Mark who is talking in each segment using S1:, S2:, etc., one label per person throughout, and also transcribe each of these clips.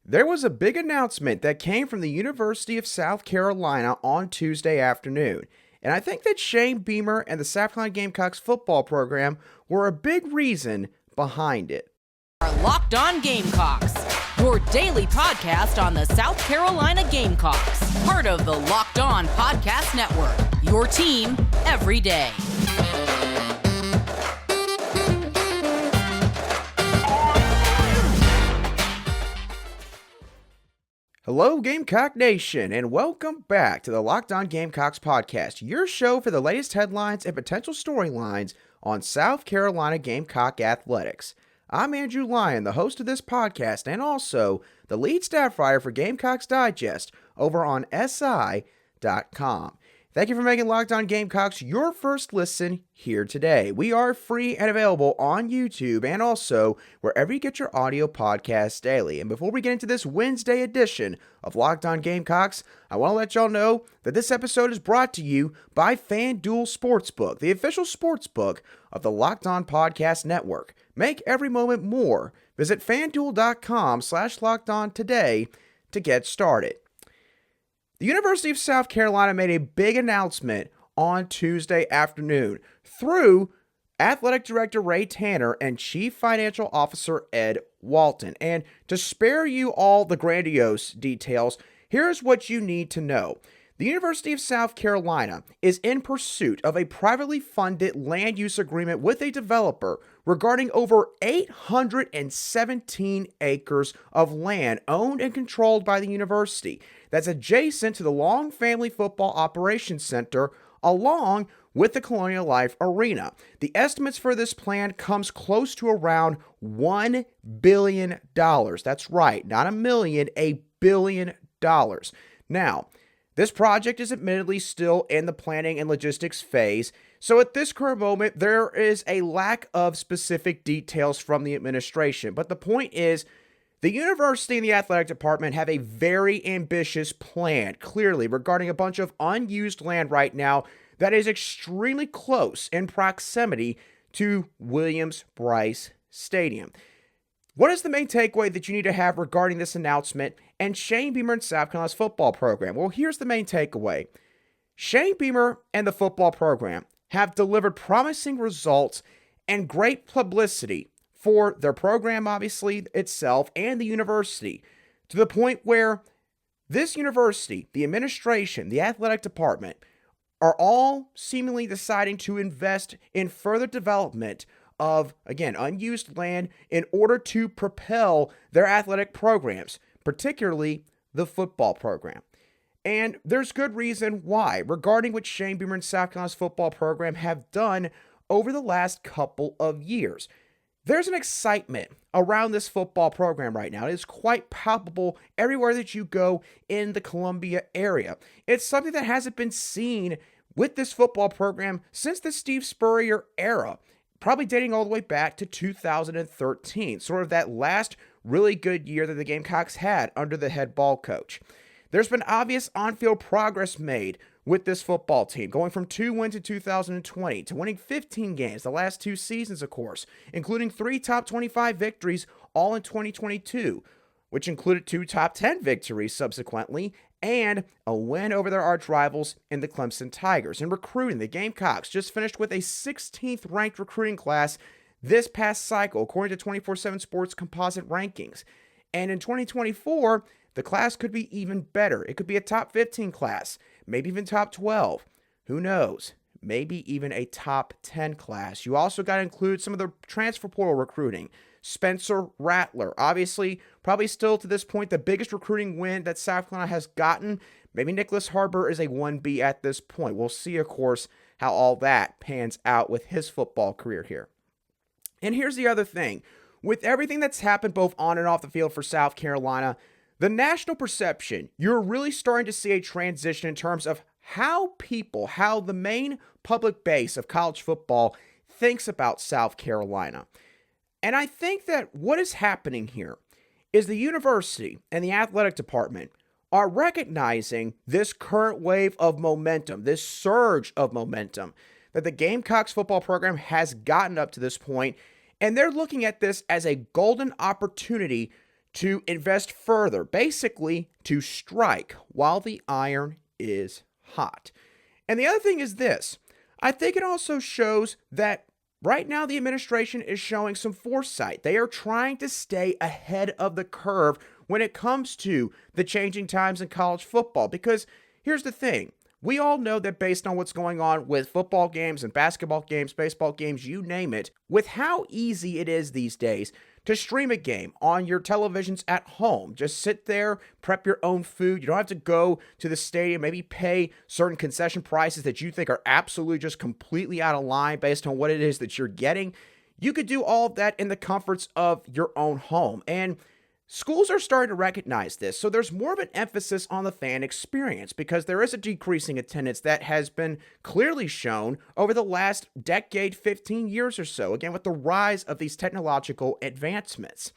S1: There was a big announcement that came from the University of South Carolina on Tuesday afternoon, and I think that Shane Beamer and the South Carolina Gamecocks football program were a big reason behind it.
S2: Locked On Gamecocks, your daily podcast on the South Carolina Gamecocks, part of the Locked On Podcast Network, your team every day.
S1: Hello, Gamecock Nation, and welcome back to the Locked On Gamecocks podcast, your show for the latest headlines and potential storylines on South Carolina Gamecock athletics. I'm Andrew Lyon, the host of this podcast, and also the lead staff writer for Gamecocks Digest over on SI.com. Thank you for making Locked On Gamecocks your first listen here today. We are free and available on YouTube and also wherever you get your audio podcasts daily. And before we get into this Wednesday edition of Locked On Gamecocks, I want to let y'all know that this episode is brought to you by FanDuel Sportsbook, the official sportsbook of the Locked On Podcast Network. Make every moment more. Visit FanDuel.com/LockedOn today to get started. The University of South Carolina made a big announcement on Tuesday afternoon through Athletic Director Ray Tanner and Chief Financial Officer Ed Walton. And to spare you all the grandiose details, here's what you need to know. The University of South Carolina is in pursuit of a privately funded land use agreement with a developer regarding over 817 acres of land owned and controlled by the university that's adjacent to the Long Family Football Operations Center along with the Colonial Life Arena. The estimates for this plan comes close to around $1 billion. That's right, not a million, $1 billion. Now, this project is admittedly still in the planning and logistics phase, so at this current moment, there is a lack of specific details from the administration. But the point is, the university and the athletic department have a very ambitious plan, clearly, regarding a bunch of unused land right now that is extremely close in proximity to Williams-Brice Stadium. What is the main takeaway that you need to have regarding this announcement and Shane Beamer and South Carolina's football program? Well, here's the main takeaway. Shane Beamer and the football program have delivered promising results and great publicity for their program, obviously, itself, and the university, to the point where this university, the administration, the athletic department, are all seemingly deciding to invest in further development of, again, unused land in order to propel their athletic programs, particularly the football program. And there's good reason why, regarding what Shane Beamer and South Carolina's football program have done over the last couple of years. There's an excitement around this football program right now. It is quite palpable everywhere that you go in the Columbia area. It's something that hasn't been seen with this football program since the Steve Spurrier era, probably dating all the way back to 2013, sort of that last really good year that the Gamecocks had under the head ball coach. There's been obvious on-field progress made with this football team, going from 2 wins in 2020 to winning 15 games the last 2 seasons, of course, including 3 top 25 victories all in 2022, which included 2 top 10 victories subsequently, and a win over their arch rivals in the Clemson Tigers. In recruiting, the Gamecocks just finished with a 16th ranked recruiting class this past cycle, according to 24/7 Sports composite rankings. And in 2024, the class could be even better. It could be a top 15 class, maybe even top 12. Who knows? Maybe even a top 10 class. You also got to include some of the transfer portal recruiting. Spencer Rattler, obviously, probably still to this point the biggest recruiting win that South Carolina has gotten. Maybe Nicholas Harbor is a 1B at this point. We'll see, of course, how all that pans out with his football career here. And here's the other thing. With everything that's happened both on and off the field for South Carolina, the national perception, you're really starting to see a transition in terms of how the main public base of college football thinks about South Carolina. And I think that what is happening here is the university and the athletic department are recognizing this current wave of momentum, this surge of momentum that the Gamecocks football program has gotten up to this point, and they're looking at this as a golden opportunity to invest further, basically to strike while the iron is hot. And the other thing is this. I think it also shows that right now the administration is showing some foresight. They are trying to stay ahead of the curve when it comes to the changing times in college football. Because here's the thing. We all know that based on what's going on with football games and basketball games, baseball games, you name it, with how easy it is these days to stream a game on your televisions at home. Just sit there, prep your own food. You don't have to go to the stadium, maybe pay certain concession prices that you think are absolutely just completely out of line based on what it is that you're getting. You could do all of that in the comforts of your own home. And schools are starting to recognize this, so there's more of an emphasis on the fan experience because there is a decreasing attendance that has been clearly shown over the last decade, 15 years or so, again, with the rise of these technological advancements.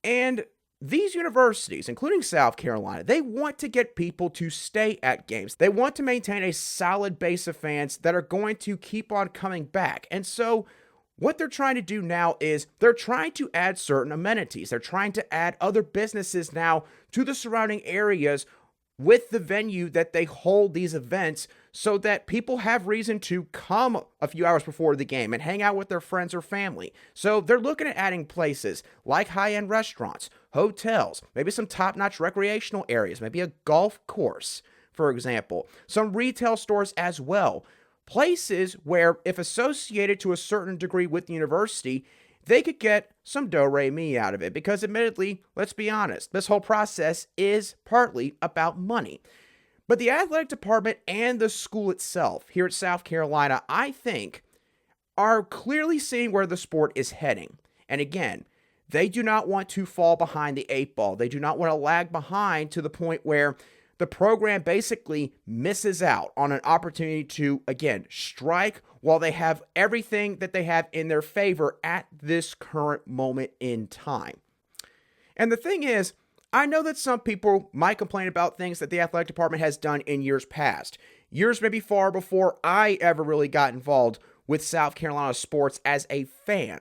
S1: And these universities, including South Carolina, they want to get people to stay at games. They want to maintain a solid base of fans that are going to keep on coming back. And so what they're trying to do now is they're trying to add certain amenities. They're trying to add other businesses now to the surrounding areas with the venue that they hold these events so that people have reason to come a few hours before the game and hang out with their friends or family. So they're looking at adding places like high-end restaurants, hotels, maybe some top-notch recreational areas, maybe a golf course, for example, some retail stores as well. Places where, if associated to a certain degree with the university, they could get some do-re-mi out of it. Because admittedly, let's be honest, this whole process is partly about money. But the athletic department and the school itself here at South Carolina, I think, are clearly seeing where the sport is heading. And again, they do not want to fall behind the eight ball. They do not want to lag behind to the point where the program basically misses out on an opportunity to, again, strike while they have everything that they have in their favor at this current moment in time. And the thing is, I know that some people might complain about things that the athletic department has done in years past. Years maybe far before I ever really got involved with South Carolina sports as a fan.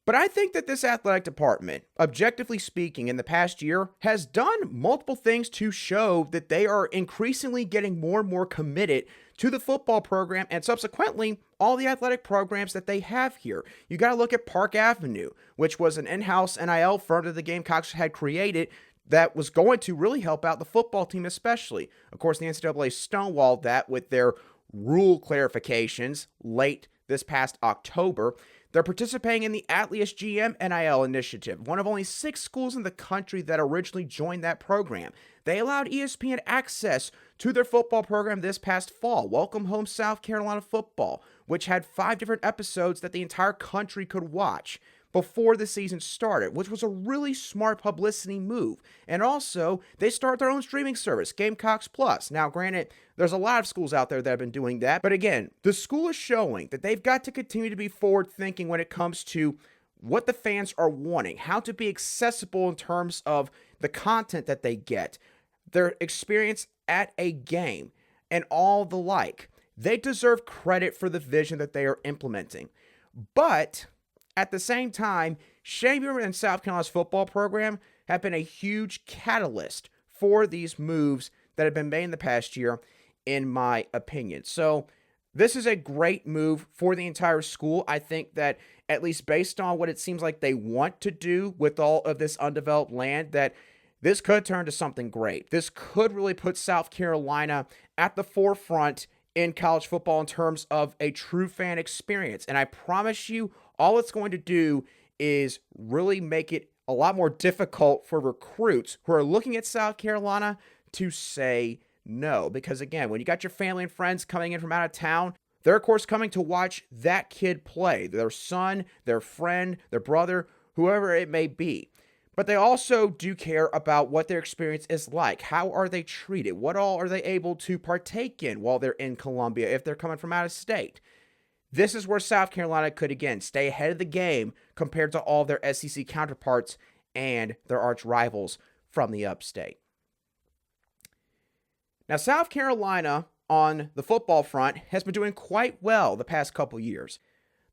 S1: But I think that this athletic department, objectively speaking, in the past year, has done multiple things to show that they are increasingly getting more and more committed to the football program and subsequently all the athletic programs that they have here. You got to look at Park Avenue, which was an in-house NIL firm that the Gamecocks had created that was going to really help out the football team especially. Of course, the NCAA stonewalled that with their rule clarifications late this past October. They're participating in the Atleast GM NIL initiative, one of only 6 schools in the country that originally joined that program. They allowed ESPN access to their football program this past fall, Welcome Home South Carolina Football, which had 5 different episodes that the entire country could watch before the season started, which was a really smart publicity move. And also, they start their own streaming service, Gamecocks Plus. Now, granted, there's a lot of schools out there that have been doing that, but again, the school is showing that they've got to continue to be forward-thinking when it comes to what the fans are wanting, how to be accessible in terms of the content that they get, their experience at a game, and all the like. They deserve credit for the vision that they are implementing. But at the same time, Shane Beamer and South Carolina's football program have been a huge catalyst for these moves that have been made in the past year, in my opinion. So this is a great move for the entire school. I think that, at least based on what it seems like they want to do with all of this undeveloped land, that this could turn to something great. This could really put South Carolina at the forefront in college football in terms of a true fan experience. And I promise you, all it's going to do is really make it a lot more difficult for recruits who are looking at South Carolina to say no. Because again, when you got your family and friends coming in from out of town, they're of course coming to watch that kid play, their son, their friend, their brother, whoever it may be. But they also do care about what their experience is like. How are they treated? What all are they able to partake in while they're in Columbia if they're coming from out of state? This is where South Carolina could, again, stay ahead of the game compared to all their SEC counterparts and their arch rivals from the upstate. Now, South Carolina, on the football front, has been doing quite well the past couple years.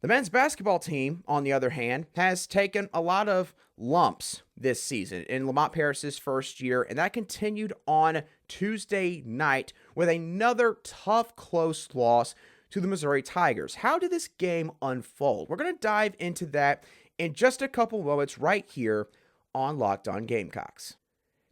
S1: The men's basketball team, on the other hand, has taken a lot of lumps this season in Lamont Paris's first year, and that continued on Tuesday night with another tough, close loss to the Missouri Tigers. How did this game unfold? We're going to dive into that in just a couple moments right here on Locked On Gamecocks.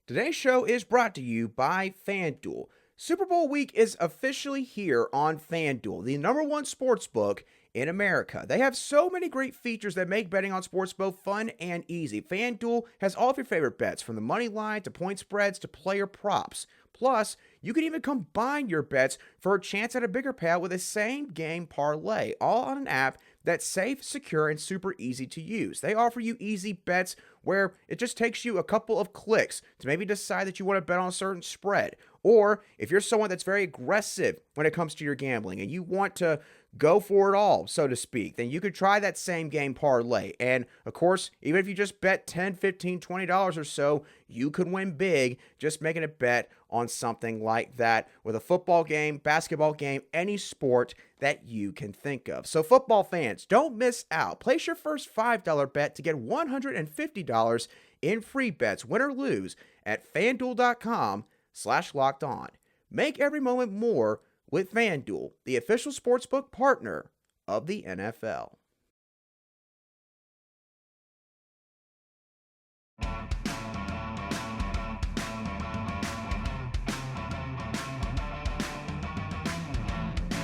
S1: Today's show is brought to you by FanDuel. Super Bowl week is officially here on FanDuel, the #1 sports book in America. They have so many great features that make betting on sports both fun and easy. FanDuel has all of your favorite bets, from the money line to point spreads to player props. Plus, you can even combine your bets for a chance at a bigger payout with a same-game parlay, all on an app that's safe, secure, and super easy to use. They offer you easy bets where it just takes you a couple of clicks to maybe decide that you want to bet on a certain spread. Or if you're someone that's very aggressive when it comes to your gambling and you want to go for it all, so to speak, then you could try that same game parlay. And of course, even if you just bet $10, $15, $20 or so, you could win big just making a bet on something like that with a football game, basketball game, any sport that you can think of. So football fans, don't miss out. Place your first $5 bet to get $150 in free bets, win or lose, at FanDuel.com/lockedon. Make every moment more with FanDuel, the official sportsbook partner of the NFL.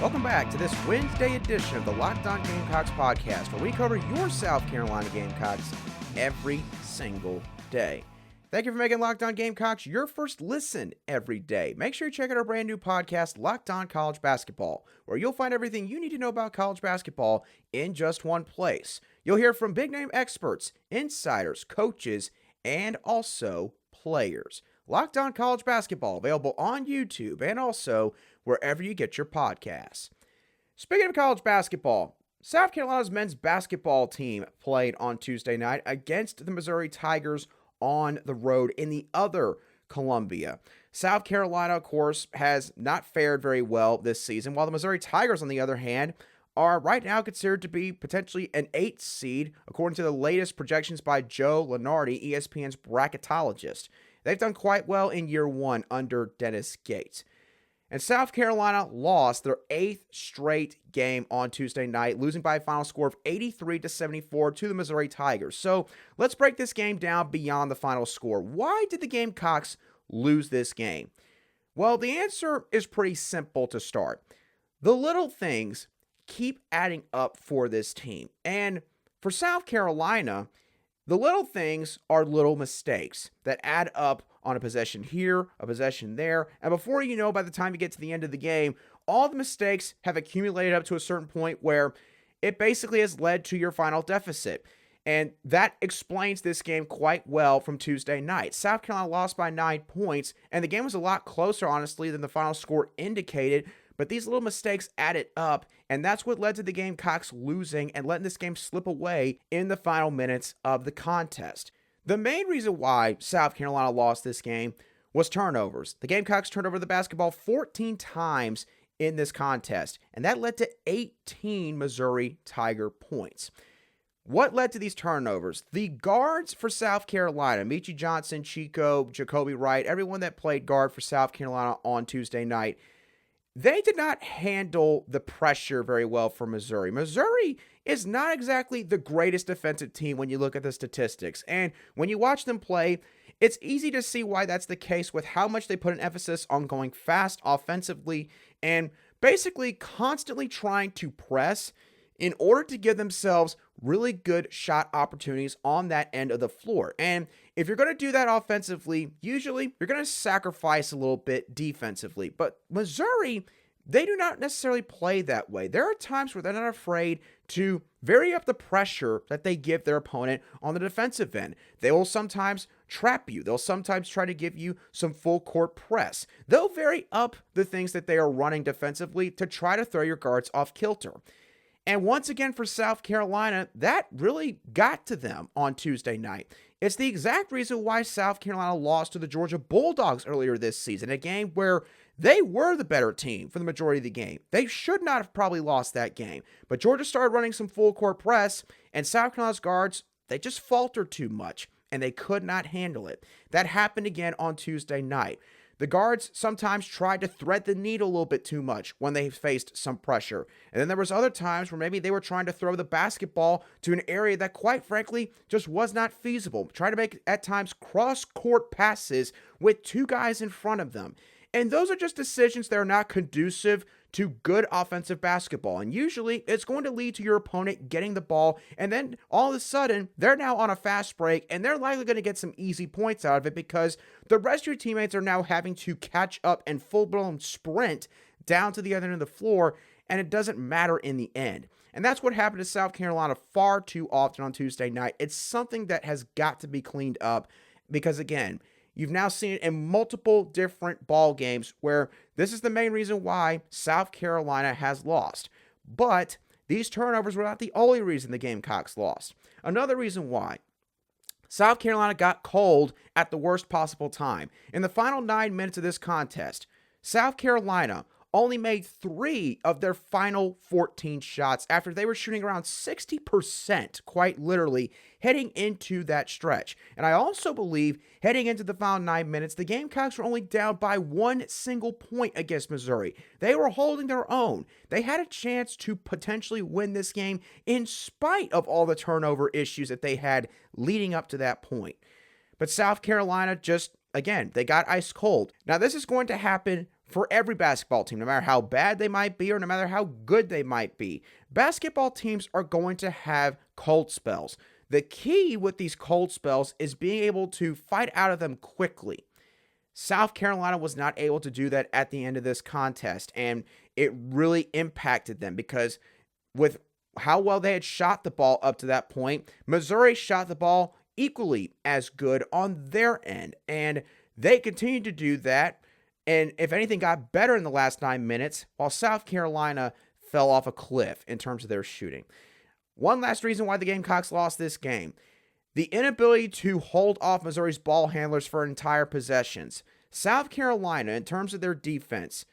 S1: Welcome back to this Wednesday edition of the Locked On Gamecocks podcast, where we cover your South Carolina Gamecocks every single day. Thank you for making Locked On Gamecocks your first listen every day. Make sure you check out our brand new podcast, Locked On College Basketball, where you'll find everything you need to know about college basketball in just one place. You'll hear from big-name experts, insiders, coaches, and also players. Locked On College Basketball, available on YouTube and also wherever you get your podcasts. Speaking of college basketball, South Carolina's men's basketball team played on Tuesday night against the Missouri Tigers on the road in the other Columbia. South Carolina, of course, has not fared very well this season, while the Missouri Tigers, on the other hand, are right now considered to be potentially an 8th seed, according to the latest projections by Joe Lunardi, ESPN's bracketologist. They've done quite well in year one under Dennis Gates. And South Carolina lost their 8th straight game on Tuesday night, losing by a final score of 83-74 to the Missouri Tigers. So let's break this game down beyond the final score. Why did the Gamecocks lose this game? Well, the answer is pretty simple to start. The little things keep adding up for this team. And for South Carolina, the little things are little mistakes that add up on a possession here, a possession there, and before you know, by the time you get to the end of the game, all the mistakes have accumulated up to a certain point where it basically has led to your final deficit. And that explains this game quite well from Tuesday night. South Carolina lost by 9 points, and the game was a lot closer, honestly, than the final score indicated, but these little mistakes added up, and that's what led to the Gamecocks losing and letting this game slip away in the final minutes of the contest. The main reason why South Carolina lost this game was turnovers. The Gamecocks turned over the basketball 14 times in this contest, and that led to 18 Missouri Tiger points. What led to these turnovers? The guards for South Carolina, Michi Johnson, Chico, Jacoby Wright, everyone that played guard for South Carolina on Tuesday night, they did not handle the pressure very well for Missouri. Missouri is not exactly the greatest defensive team when you look at the statistics. And when you watch them play, it's easy to see why that's the case with how much they put an emphasis on going fast offensively and basically constantly trying to press in order to give themselves really good shot opportunities on that end of the floor. And if you're going to do that offensively, usually you're going to sacrifice a little bit defensively. But Missouri, they do not necessarily play that way. There are times where they're not afraid to vary up the pressure that they give their opponent on the defensive end. They will sometimes trap you. They'll sometimes try to give you some full court press. They'll vary up the things that they are running defensively to try to throw your guards off kilter. And once again for South Carolina, that really got to them on Tuesday night. It's the exact reason why South Carolina lost to the Georgia Bulldogs earlier this season, a game where they were the better team for the majority of the game. They should not have probably lost that game. But Georgia started running some full court press, and South Carolina's guards, They just faltered too much, and they could not handle it. That happened again on Tuesday night. The guards sometimes tried to thread the needle a little bit too much when they faced some pressure. And then there was other times where maybe they were trying to throw the basketball to an area that, quite frankly, just was not feasible. Trying to make, at times, cross-court passes with two guys in front of them. And those are just decisions that are not conducive to good offensive basketball. And usually it's going to lead to your opponent getting the ball, and then all of a sudden they're now on a fast break, and they're likely going to get some easy points out of it because the rest of your teammates are now having to catch up and full-blown sprint down to the other end of the floor, and it doesn't matter in the end. And that's what happened to South Carolina far too often on Tuesday night. It's something that has got to be cleaned up because, again, you've now seen it in multiple different ball games where this is the main reason why South Carolina has lost. But these turnovers were not the only reason the Gamecocks lost. Another reason why South Carolina got cold at the worst possible time. In the final 9 minutes of this contest, South Carolina only made 3 of their final 14 shots after they were shooting around 60%, quite literally, heading into that stretch. And I also believe heading into the final 9 minutes, the Gamecocks were only down by 1 single point against Missouri. They were holding their own. They had a chance to potentially win this game in spite of all the turnover issues that they had leading up to that point. But South Carolina just, again, they got ice cold. Now, this is going to happen for every basketball team, no matter how bad they might be or no matter how good they might be. Basketball teams are going to have cold spells. The key with these cold spells is being able to fight out of them quickly. South Carolina was not able to do that at the end of this contest, and it really impacted them because with how well they had shot the ball up to that point, Missouri shot the ball equally as good on their end, and they continued to do that. And if anything, got better in the last 9 minutes, while South Carolina fell off a cliff in terms of their shooting. One last reason why the Gamecocks lost this game: the inability to hold off Missouri's ball handlers for entire possessions. South Carolina, in terms of their defense,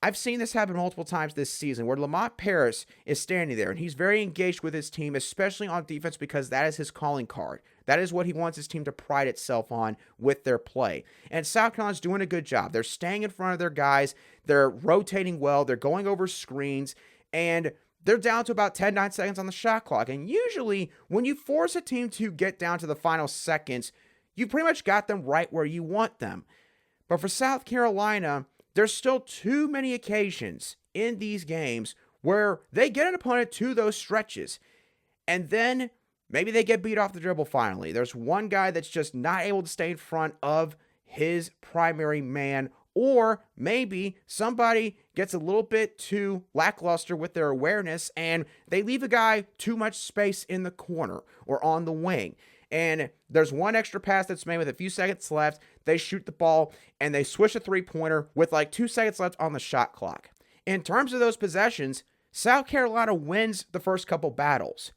S1: I've seen this happen multiple times this season where Lamont Paris is standing there and he's very engaged with his team, especially on defense because that is his calling card. That is what he wants his team to pride itself on with their play. And South Carolina's doing a good job. They're staying in front of their guys. They're rotating well. They're going over screens. And they're down to about 10-9 seconds on the shot clock. And usually when you force a team to get down to the final seconds, you pretty much got them right where you want them. But for South Carolina, there's still too many occasions in these games where they get an opponent to those stretches, and then maybe they get beat off the dribble finally. There's one guy that's just not able to stay in front of his primary man, or maybe somebody gets a little bit too lackluster with their awareness, and they leave a guy too much space in the corner or on the wing. And there's one extra pass that's made with a few seconds left. They shoot the ball, and they swish a three-pointer with like 2 seconds left on the shot clock. In terms of those possessions, South Carolina wins the first couple battles.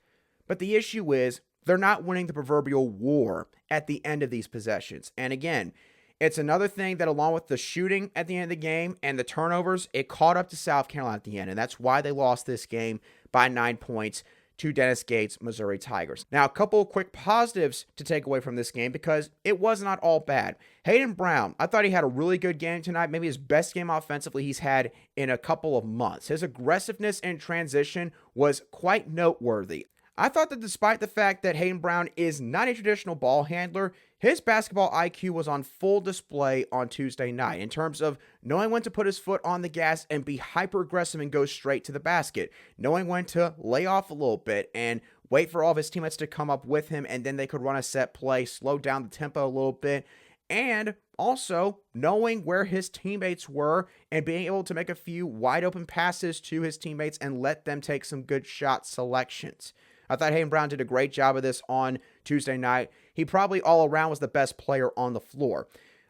S1: But the issue is they're not winning the proverbial war at the end of these possessions. And again, it's another thing that along with the shooting at the end of the game and the turnovers, it caught up to South Carolina at the end. And that's why they lost this game by 9 points to Dennis Gates' Missouri Tigers. Now, a couple of quick positives to take away from this game because it was not all bad. Hayden Brown, I thought he had a really good game tonight, maybe his best game offensively he's had in a couple of months. His aggressiveness in transition was quite noteworthy. I thought that despite the fact that Hayden Brown is not a traditional ball handler, his basketball IQ was on full display on Tuesday night in terms of knowing when to put his foot on the gas and be hyper-aggressive and go straight to the basket, knowing when to lay off a little bit and wait for all of his teammates to come up with him, and then they could run a set play, slow down the tempo a little bit, and also knowing where his teammates were and being able to make a few wide-open passes to his teammates and let them take some good shot selections. I thought Hayden Brown did a great job of this on Tuesday night. He probably all around was the best player on the floor.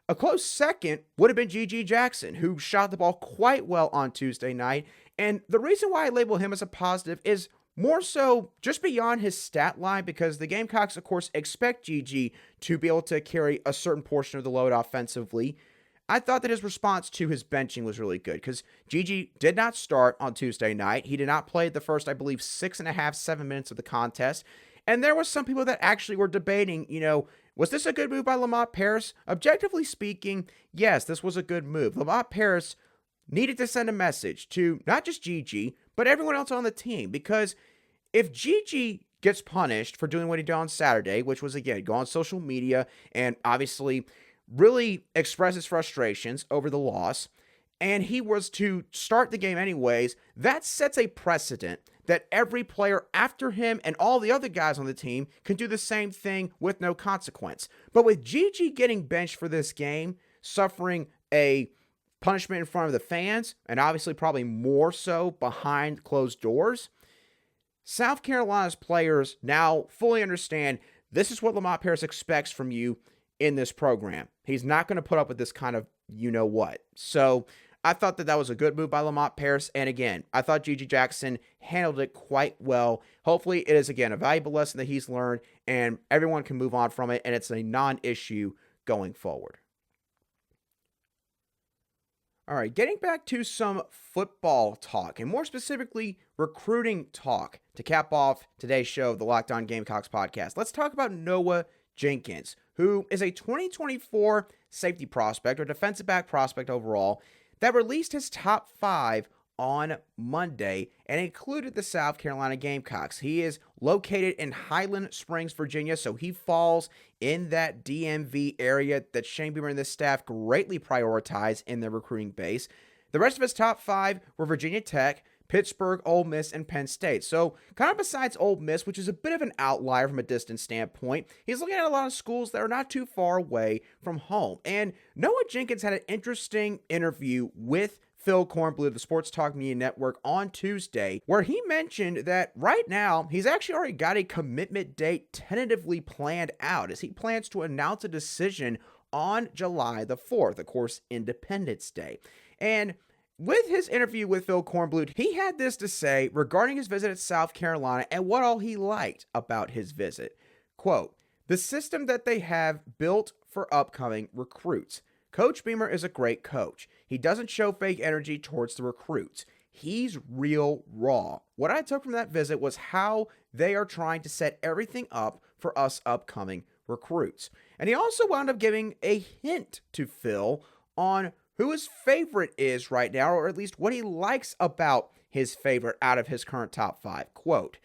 S1: A close second would have been G.G. Jackson, who shot the ball quite well on Tuesday night. And the reason why I label him as a positive is more so just beyond his stat line, because the Gamecocks, of course, expect G.G. to be able to carry a certain portion of the load offensively. I thought that his response to his benching was really good because Gigi did not start on Tuesday night. He did not play the first, I believe, 6.5, 7 minutes of the contest. And there was some people that actually were debating, was this a good move by Lamont Paris? Objectively speaking, yes, this was a good move. Lamont Paris needed to send a message to not just Gigi, but everyone else on the team, because if Gigi gets punished for doing what he did on Saturday, which was, again, go on social media and obviously really express his frustrations over the loss, and he was to start the game anyways, that sets a precedent that every player after him and all the other guys on the team can do the same thing with no consequence. But with Gigi getting benched for this game, suffering a punishment in front of the fans, and obviously probably more so behind closed doors, South Carolina's players now fully understand this is what Lamont Paris expects from you in this program. He's not going to put up with this kind of you-know-what. So I thought that was a good move by Lamont Paris. And again, I thought Gigi Jackson handled it quite well. Hopefully it is, again, a valuable lesson that he's learned and everyone can move on from it and it's a non-issue going forward. All right, getting back to some football talk, and more specifically, recruiting talk to cap off today's show of the Locked On Gamecocks podcast. Let's talk about Noah Jenkins, who is a 2024 safety prospect or defensive back prospect overall that released his top 5 on Monday and included the South Carolina Gamecocks. He is located in Highland Springs, Virginia, so he falls in that DMV area that Shane Beamer and the staff greatly prioritize in their recruiting base. The rest of his top 5 were Virginia Tech, Pittsburgh, Ole Miss, and Penn State. So kind of besides Ole Miss, which is a bit of an outlier from a distance standpoint, he's looking at a lot of schools that are not too far away from home. And Noah Jenkins had an interesting interview with Phil Kornblut of the SportsTalk Media Network on Tuesday, where he mentioned that right now he's actually already got a commitment date tentatively planned out as he plans to announce a decision on July the 4th, of course, Independence Day. And with his interview with Phil Kornblut, he had this to say regarding his visit at South Carolina and what all he liked about his visit. Quote, "The system that they have built for upcoming recruits. Coach Beamer is a great coach. He doesn't show fake energy towards the recruits. He's real raw. What I took from that visit was how they are trying to set everything up for us upcoming recruits." And he also wound up giving a hint to Phil on who his favorite is right now, or at least what he likes about his favorite out of his current top 5. Quote,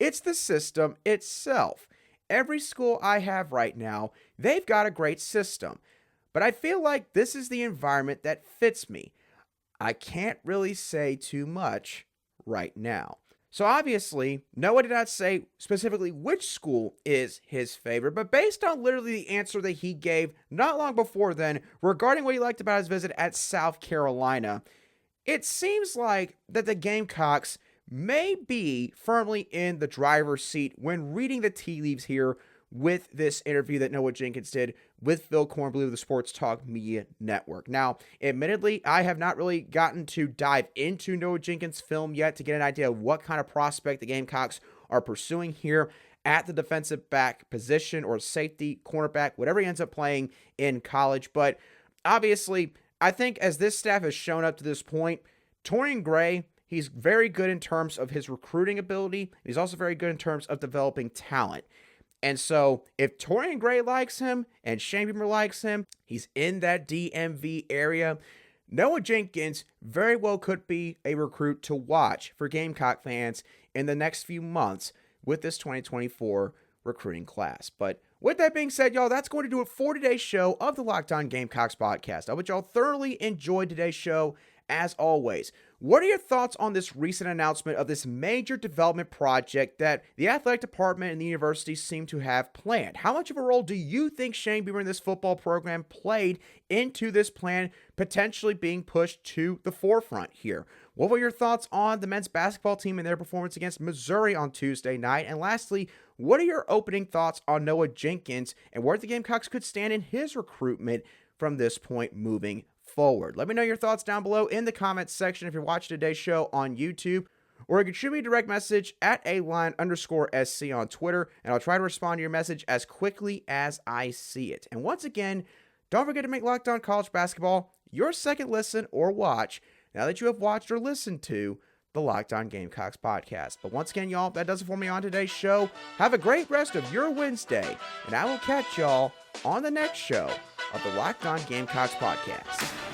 S1: "It's the system itself. Every school I have right now, they've got a great system. But I feel like this is the environment that fits me. I can't really say too much right now." So obviously, Noah did not say specifically which school is his favorite, but based on literally the answer that he gave not long before then regarding what he liked about his visit at South Carolina, it seems like that the Gamecocks may be firmly in the driver's seat when reading the tea leaves here with this interview that Noah Jenkins did with Phil Kornblut of the SportsTalk Media Network. Now, admittedly, I have not really gotten to dive into Noah Jenkins' film yet to get an idea of what kind of prospect the Gamecocks are pursuing here at the defensive back position or safety, cornerback, whatever he ends up playing in college. But obviously, I think as this staff has shown up to this point, Torian Gray, he's very good in terms of his recruiting ability. He's also very good in terms of developing talent. And so if Torian Gray likes him and Shane Beamer likes him, he's in that DMV area. Noah Jenkins very well could be a recruit to watch for Gamecock fans in the next few months with this 2024 recruiting class. But with that being said, y'all, that's going to do it for today's show of the Locked On Gamecocks podcast. I hope y'all thoroughly enjoyed today's show. As always, what are your thoughts on this recent announcement of this major development project that the athletic department and the university seem to have planned? How much of a role do you think Shane Beamer and this football program played into this plan potentially being pushed to the forefront here? What were your thoughts on the men's basketball team and their performance against Missouri on Tuesday night? And lastly, what are your opening thoughts on Noah Jenkins and where the Gamecocks could stand in his recruitment from this point moving forward? Let me know your thoughts down below in the comments section if you're watching today's show on YouTube, or you can shoot me a direct message at @aline_SC on Twitter, and I'll try to respond to your message as quickly as I see it. And once again, don't forget to make Locked On College Basketball your second listen or watch now that you have watched or listened to the Locked On Gamecocks podcast. But once again, y'all, that does it for me on today's show. Have a great rest of your Wednesday, and I will catch y'all on the next show of the Locked On Gamecocks podcast.